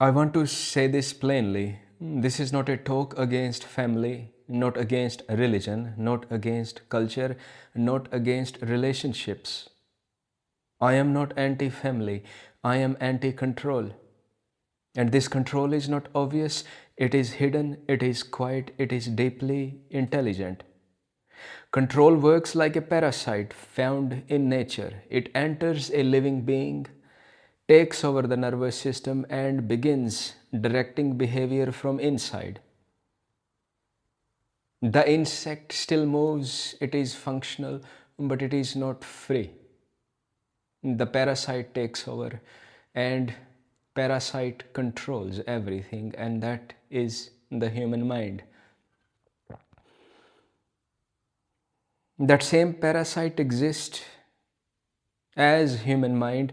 I want to say this plainly. This is not a talk against family, not against religion, not against culture, not against relationships. I am not anti family, I am anti control. And this control is not obvious, it is hidden, it is quiet, it is deeply intelligent. Control works like a parasite found in nature. It enters a living being, takes over the nervous system, and begins directing behavior from inside. The insect still moves, it is functional, but it is not free. The parasite takes over, and parasite controls everything, and that is the human mind. That same parasite exists as human mind.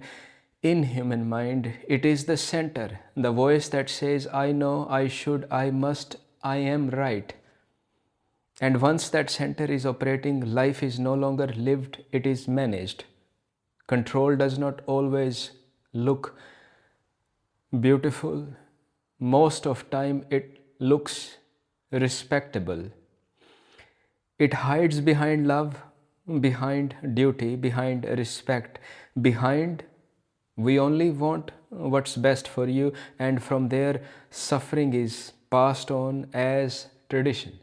In human mind, it is the center, the voice that says, I know, I should, I must, I am right. And once that center is operating, life is no longer lived, it is managed. Control does not always look beautiful. Most of time it looks respectable. It hides behind love, behind duty, behind respect, behind we only want what's best for you, and from there suffering is passed on as tradition.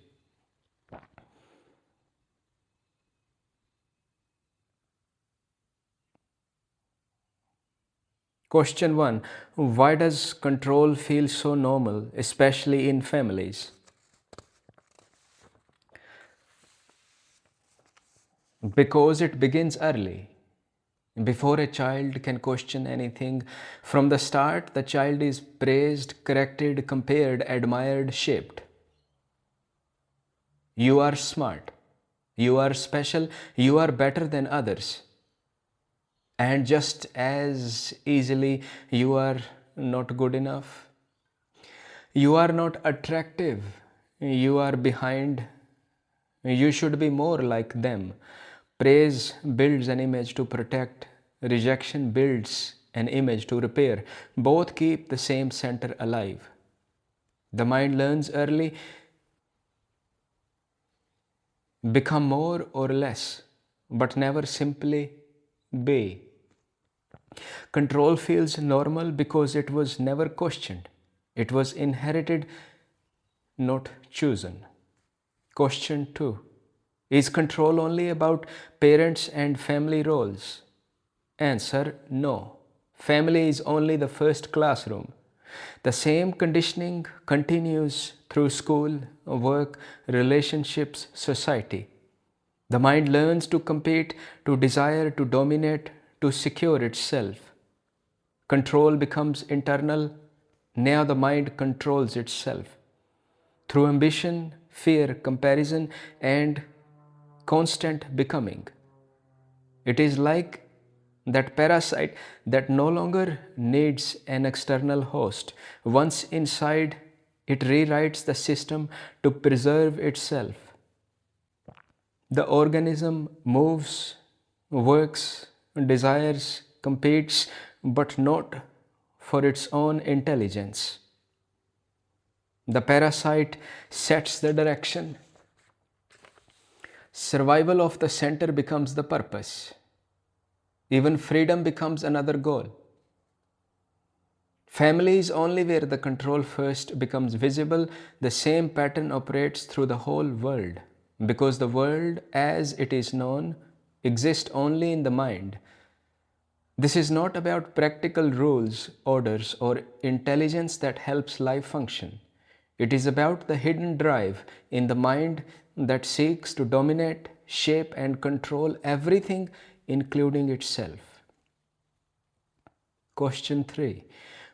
Question 1. Why does control feel so normal, especially in families? Because it begins early. Before a child can question anything, from the start, the child is praised, corrected, compared, admired, shaped. You are smart. You are special. You are better than others. And just as easily, you are not good enough. You are not attractive. You are behind. You should be more like them. Praise builds an image to protect, rejection builds an image to repair. Both keep the same center alive. The mind learns early, become more or less, but never simply be. Control feels normal because it was never questioned. It was inherited, not chosen. Question 2. Is control only about parents and family roles? Answer: no. Family is only the first classroom. The same conditioning continues through school, work, relationships, society. The mind learns to compete, to desire, to dominate, to secure itself. Control becomes internal. Now the mind controls itself through ambition, fear, comparison, and constant becoming. It is like that parasite that no longer needs an external host. Once inside, it rewrites the system to preserve itself. The organism moves, works, desires, competes, but not for its own intelligence. The parasite sets the direction. Survival of the center becomes the purpose. Even freedom becomes another goal. Family is only where the control first becomes visible. The same pattern operates through the whole world, because the world as it is known exists only in the mind. This is not about practical rules, orders, or intelligence that helps life function. It is about the hidden drive in the mind that seeks to dominate, shape, and control everything, including itself. Question 3.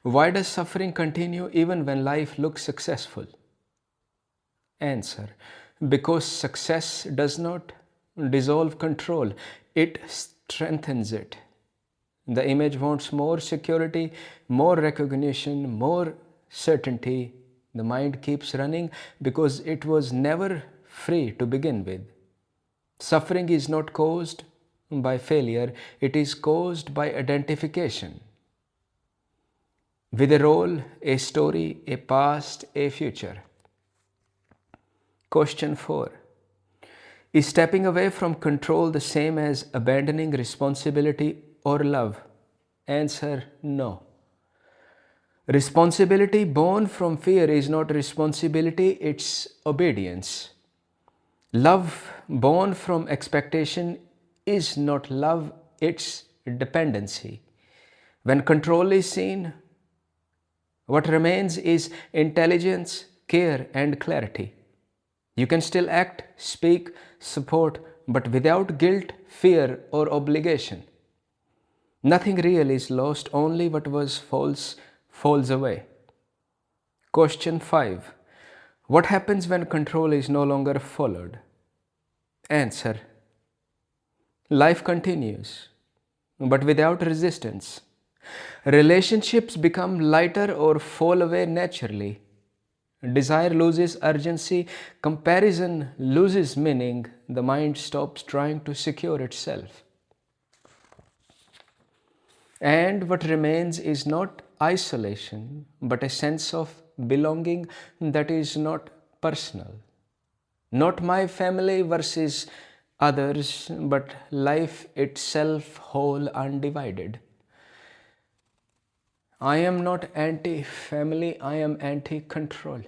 Why does suffering continue even when life looks successful? Answer: because success does not dissolve control, it strengthens it. The image wants more security, more recognition, more certainty. The mind keeps running because it was never free to begin with. Suffering is not caused by failure, it is caused by identification. with a role, a story, a past, a future. Question 4. Is stepping away from control the same as abandoning responsibility or love? Answer: no. Responsibility born from fear is not responsibility, it's obedience. Love born from expectation is not love, it's dependency. When control is seen, what remains is intelligence, care, and clarity. You can still act, speak, support, but without guilt, fear, or obligation. Nothing real is lost, only what was false falls away. Question 5. What happens when control is no longer followed? Answer: life continues, but without resistance. Relationships become lighter or fall away naturally. Desire loses urgency, comparison loses meaning, the mind stops trying to secure itself. And what remains is not isolation, but a sense of belonging that is not personal. Not my family versus others, but life itself whole, undivided. I am not anti-family, I am anti-control.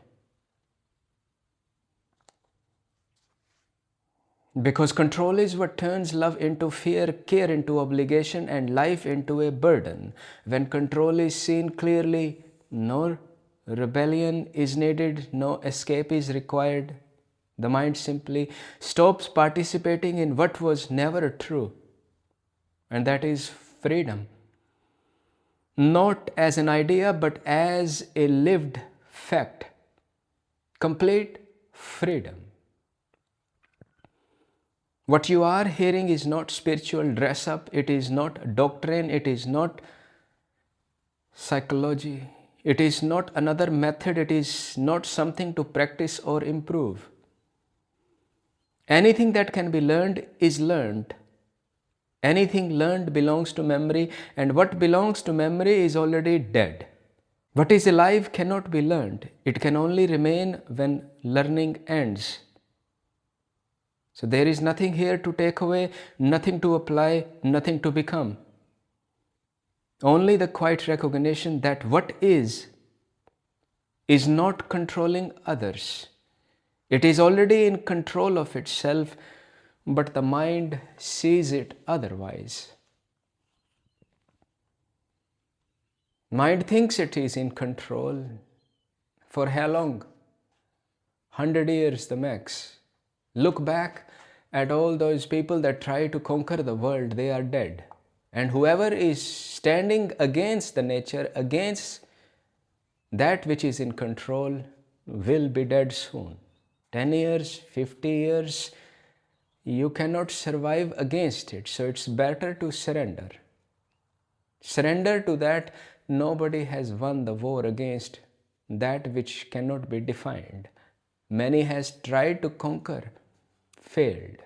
Because control is what turns love into fear, care into obligation, and life into a burden. When control is seen clearly, no rebellion is needed, no escape is required. The mind simply stops participating in what was never true, and that is freedom. Not as an idea, but as a lived fact. Complete freedom. What you are hearing is not spiritual dress up, it is not doctrine, it is not psychology, it is not another method, it is not something to practice or improve. Anything that can be learned is learned. Anything learned belongs to memory, and what belongs to memory is already dead. What is alive cannot be learned. It can only remain when learning ends. So there is nothing here to take away, nothing to apply, nothing to become. Only the quiet recognition that what is not controlling others. It is already in control of itself, but the mind sees it otherwise. Mind thinks it is in control. For how long? 100 years the max. Look back at all those people that try to conquer the world, they are dead. And whoever is standing against the nature, against that which is in control, will be dead soon. 10 years, 50 years, you cannot survive against it. So it's better to surrender. Surrender to that. Nobody has won the war against that which cannot be defined. Many has tried to conquer, failed.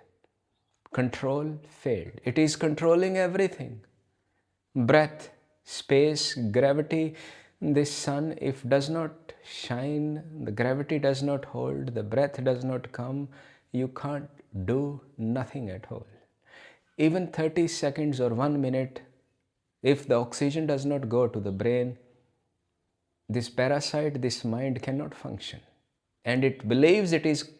Control failed. It is controlling everything. Breath, space, gravity. This sun, if does not shine, the gravity does not hold, the breath does not come, you can't do nothing at all. Even 30 seconds or 1 minute, if the oxygen does not go to the brain, this parasite, this mind cannot function. And it believes it is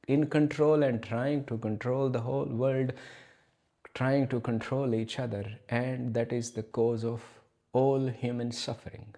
in control and trying to control the whole world, trying to control each other, and that is the cause of all human suffering.